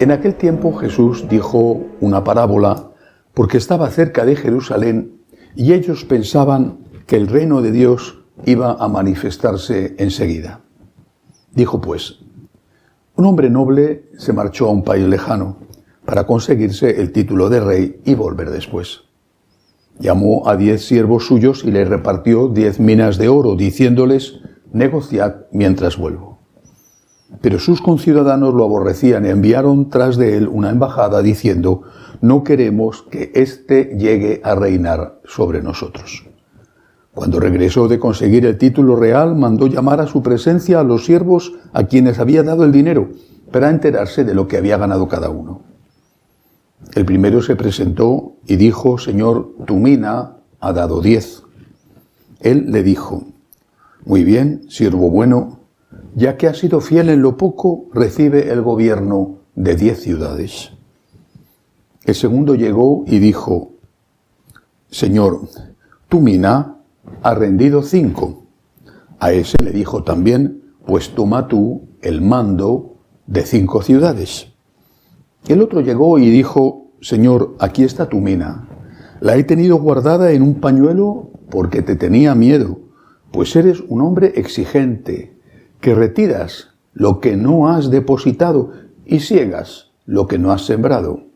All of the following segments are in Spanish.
En aquel tiempo Jesús dijo una parábola porque estaba cerca de Jerusalén y ellos pensaban que el reino de Dios iba a manifestarse enseguida. Dijo pues: un hombre noble se marchó a un país lejano para conseguirse el título de rey y volver después. Llamó a 10 siervos suyos y les repartió 10 minas de oro, diciéndoles: negociad mientras vuelvo. Pero sus conciudadanos lo aborrecían y enviaron tras de él una embajada diciendo: no queremos que éste llegue a reinar sobre nosotros. Cuando regresó de conseguir el título real, mandó llamar a su presencia a los siervos a quienes había dado el dinero, para enterarse de lo que había ganado cada uno. El primero se presentó y dijo: Señor, tu mina ha dado 10. Él le dijo: muy bien, siervo bueno, ya que has sido fiel en lo poco, recibe el gobierno de 10 ciudades. El segundo llegó y dijo: Señor, tu mina ha rendido 5. A ese le dijo también: pues toma tú el mando de 5 ciudades. El otro llegó y dijo: Señor, aquí está tu mina. La he tenido guardada en un pañuelo porque te tenía miedo, pues eres un hombre exigente, que retiras lo que no has depositado y siegas lo que no has sembrado.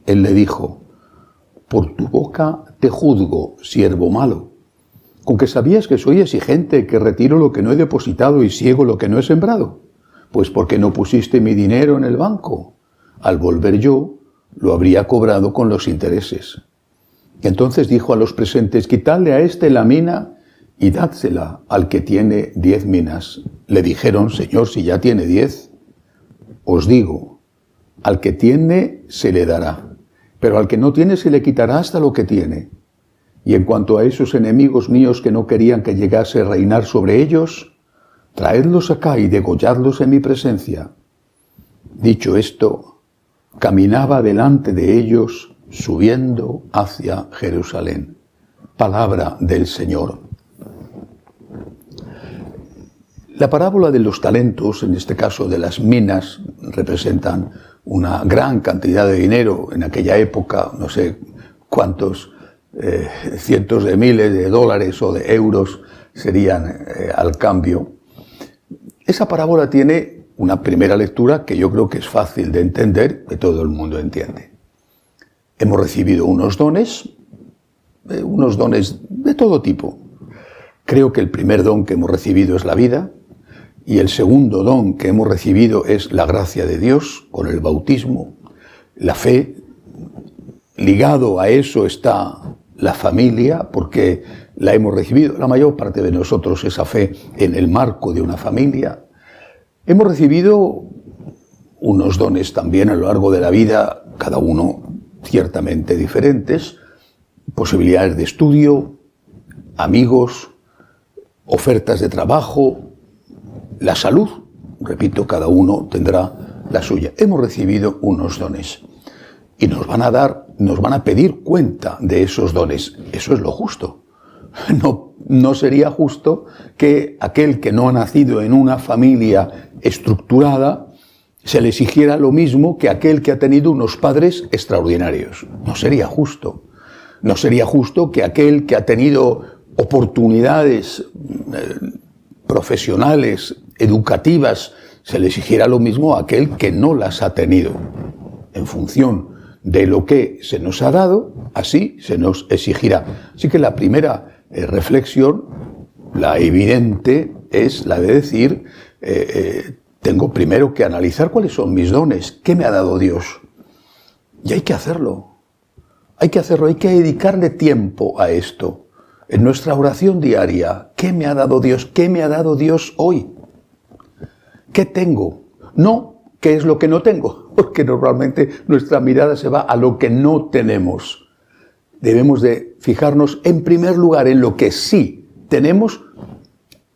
Él le dijo: por tu boca te juzgo, siervo malo. ¿Con que sabías que soy exigente, que retiro lo que no he depositado y siego lo que no he sembrado? Pues porque no pusiste mi dinero en el banco. Al volver yo, lo habría cobrado con los intereses. Y entonces dijo a los presentes: quitadle a este la mina y dádsela al que tiene 10 minas. Le dijeron: Señor, si ya tiene 10. Os digo, al que tiene se le dará, pero al que no tiene se le quitará hasta lo que tiene. Y en cuanto a esos enemigos míos que no querían que llegase a reinar sobre ellos, traedlos acá y degolladlos en mi presencia. Dicho esto, caminaba delante de ellos, subiendo hacia Jerusalén. Palabra del Señor. La parábola de los talentos, en este caso de las minas, representan una gran cantidad de dinero. En aquella época, no sé cuántos cientos de miles de dólares o de euros serían al cambio. Esa parábola tiene una primera lectura que yo creo que es fácil de entender, que todo el mundo entiende. Hemos recibido unos dones de todo tipo. Creo que el primer don que hemos recibido es la vida, y el segundo don que hemos recibido es la gracia de Dios con el bautismo, la fe. Ligado a eso está la familia, porque la hemos recibido, la mayor parte de nosotros, esa fe en el marco de una familia. Hemos recibido unos dones también a lo largo de la vida, cada uno ciertamente diferentes, posibilidades de estudio, amigos, ofertas de trabajo, la salud. Repito, cada uno tendrá la suya. Hemos recibido unos dones y nos van a pedir cuenta de esos dones. Eso es lo justo. No sería justo que aquel que no ha nacido en una familia estructurada se le exigiera lo mismo que aquel que ha tenido unos padres extraordinarios. No sería justo. No sería justo que aquel que ha tenido oportunidades profesionales, educativas, se le exigiera lo mismo a aquel que no las ha tenido. En función de lo que se nos ha dado, así se nos exigirá. Así que la primera reflexión, la evidente, es la de decir, tengo primero que analizar cuáles son mis dones, qué me ha dado Dios. Y hay que hacerlo. Hay que dedicarle tiempo a esto. En nuestra oración diaria, ¿qué me ha dado Dios? ¿Qué me ha dado Dios hoy? ¿Qué tengo? No, ¿qué es lo que no tengo? Porque normalmente nuestra mirada se va a lo que no tenemos. Debemos de fijarnos en primer lugar en lo que sí tenemos,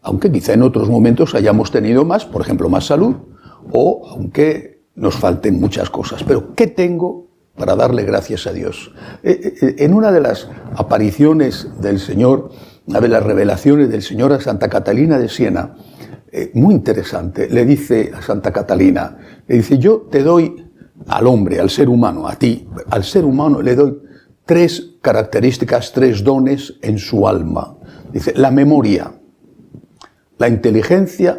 aunque quizá en otros momentos hayamos tenido más, por ejemplo, más salud, o aunque nos falten muchas cosas. Pero ¿qué tengo para darle gracias a Dios? En una de las apariciones del Señor, una de las revelaciones del Señor a Santa Catalina de Siena, muy interesante. Le dice a Santa Catalina, le dice, yo te doy al hombre, al ser humano, a ti, al ser humano le doy 3 características, 3 dones en su alma. Dice, la memoria, la inteligencia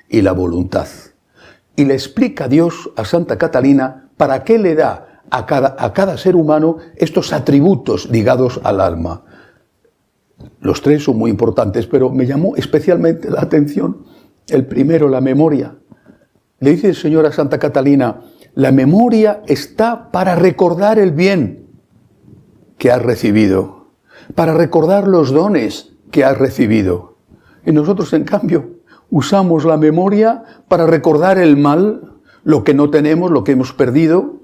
y la voluntad. Y le explica Dios a Santa Catalina para qué le da a cada ser humano estos atributos ligados al alma. Los 3 son muy importantes, pero me llamó especialmente la atención el primero, la memoria. Le dice el Señor a Santa Catalina, la memoria está para recordar el bien que has recibido, para recordar los dones que has recibido. Y nosotros, en cambio, usamos la memoria para recordar el mal, lo que no tenemos, lo que hemos perdido.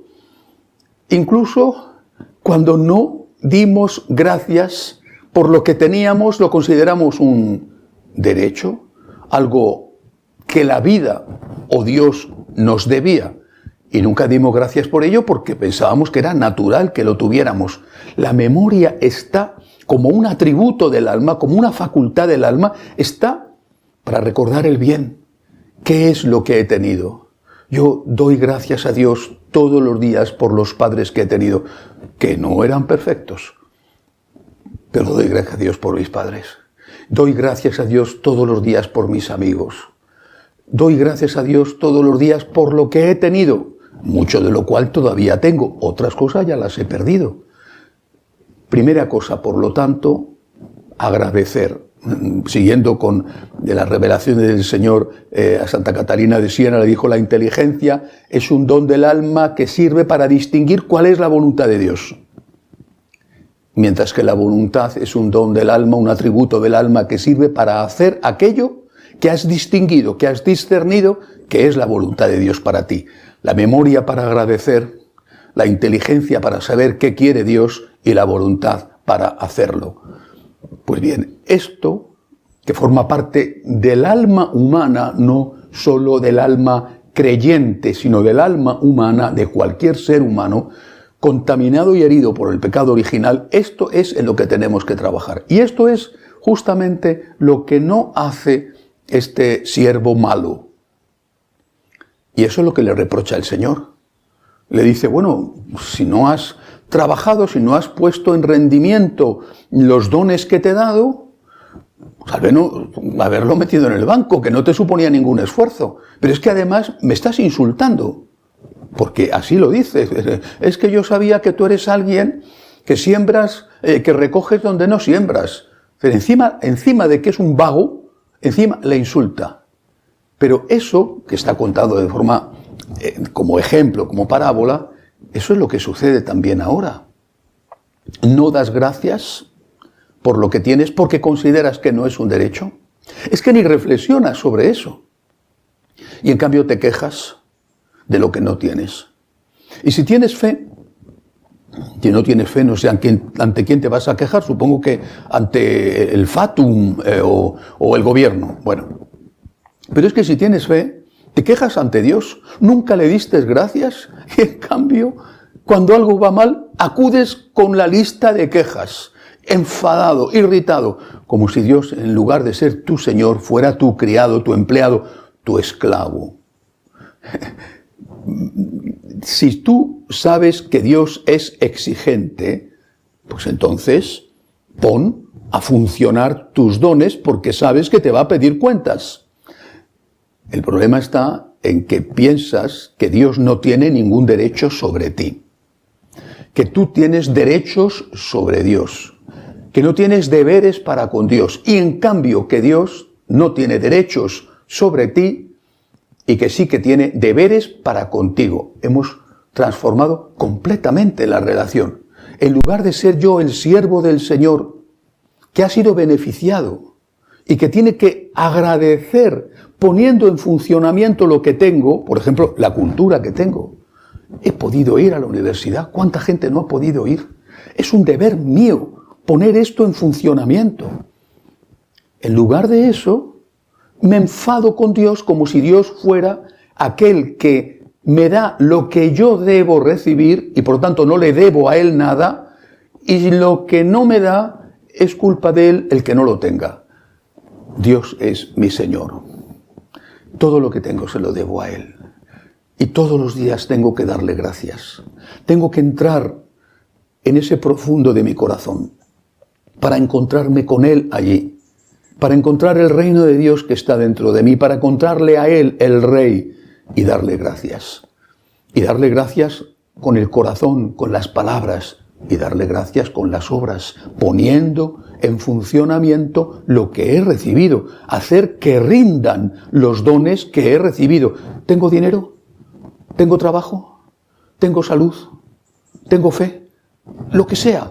Incluso cuando no dimos gracias por lo que teníamos, lo consideramos un derecho, algo que la vida o Dios nos debía. Y nunca dimos gracias por ello porque pensábamos que era natural que lo tuviéramos. La memoria está como un atributo del alma, como una facultad del alma, está para recordar el bien. ¿Qué es lo que he tenido? Yo doy gracias a Dios todos los días por los padres que he tenido, que no eran perfectos, pero doy gracias a Dios por mis padres. Doy gracias a Dios todos los días por mis amigos. Doy gracias a Dios todos los días por lo que he tenido, mucho de lo cual todavía tengo, otras cosas ya las he perdido. Primera cosa, por lo tanto, agradecer. Siguiendo con las revelaciones del Señor a Santa Catalina de Siena, le dijo, la inteligencia es un don del alma que sirve para distinguir cuál es la voluntad de Dios. Mientras que la voluntad es un don del alma, un atributo del alma que sirve para hacer aquello que has distinguido, que has discernido, que es la voluntad de Dios para ti. La memoria para agradecer, la inteligencia para saber qué quiere Dios y la voluntad para hacerlo. Pues bien, esto, que forma parte del alma humana, no solo del alma creyente, sino del alma humana, de cualquier ser humano, contaminado y herido por el pecado original, esto es en lo que tenemos que trabajar. Y esto es justamente lo que no hace este siervo malo. Y eso es lo que le reprocha el Señor. Le dice, bueno, si no has trabajado, si no has puesto en rendimiento los dones que te he dado, pues al menos haberlo metido en el banco, que no te suponía ningún esfuerzo. Pero es que además me estás insultando, porque así lo dices. Es que yo sabía que tú eres alguien que siembras, que recoges donde no siembras. Pero encima de que es un vago, encima le insulta. Pero eso, que está contado de forma, como ejemplo, como parábola, eso es lo que sucede también ahora. No das gracias por lo que tienes porque consideras que no es un derecho. Es que ni reflexionas sobre eso. Y en cambio te quejas de lo que no tienes. Y si tienes fe, si no tienes fe, no sé ante quién te vas a quejar, supongo que ante el Fatum o el gobierno. Bueno, pero es que si tienes fe, te quejas ante Dios, nunca le diste gracias y en cambio, cuando algo va mal, acudes con la lista de quejas, enfadado, irritado, como si Dios, en lugar de ser tu Señor, fuera tu criado, tu empleado, tu esclavo. Si tú sabes que Dios es exigente, pues entonces pon a funcionar tus dones porque sabes que te va a pedir cuentas. El problema está en que piensas que Dios no tiene ningún derecho sobre ti, que tú tienes derechos sobre Dios, que no tienes deberes para con Dios, y en cambio que Dios no tiene derechos sobre ti y que sí que tiene deberes para contigo. Hemos transformado completamente la relación. En lugar de ser yo el siervo del Señor, que ha sido beneficiado y que tiene que agradecer poniendo en funcionamiento lo que tengo, por ejemplo, la cultura que tengo. He podido ir a la universidad. ¿Cuánta gente no ha podido ir? Es un deber mío poner esto en funcionamiento. En lugar de eso, me enfado con Dios como si Dios fuera aquel que me da lo que yo debo recibir y por lo tanto no le debo a Él nada, y lo que no me da es culpa de Él el que no lo tenga. Dios es mi Señor. todo lo que tengo se lo debo a Él. Y todos los días tengo que darle gracias. Tengo que entrar en ese profundo de mi corazón para encontrarme con Él allí, para encontrar el reino de Dios que está dentro de mí, para encontrarle a Él, el Rey, y darle gracias. Y darle gracias con el corazón, con las palabras, y darle gracias con las obras, poniendo en funcionamiento lo que he recibido, hacer que rindan los dones que he recibido. ¿Tengo dinero? ¿Tengo trabajo? ¿Tengo salud? ¿Tengo fe? Lo que sea.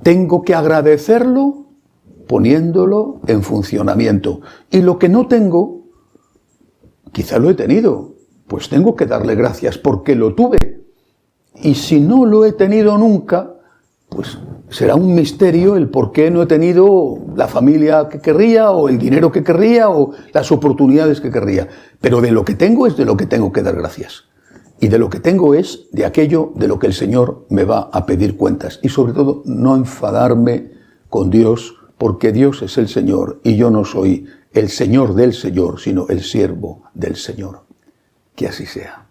Tengo que agradecerlo poniéndolo en funcionamiento. Y lo que no tengo, quizá lo he tenido, pues tengo que darle gracias porque lo tuve. Y si no lo he tenido nunca, pues será un misterio el por qué no he tenido la familia que querría, o el dinero que querría, o las oportunidades que querría. Pero de lo que tengo es de lo que tengo que dar gracias. Y de lo que tengo es de aquello de lo que el Señor me va a pedir cuentas. Y sobre todo, no enfadarme con Dios, porque Dios es el Señor y yo no soy el Señor del Señor, sino el siervo del Señor. Que así sea.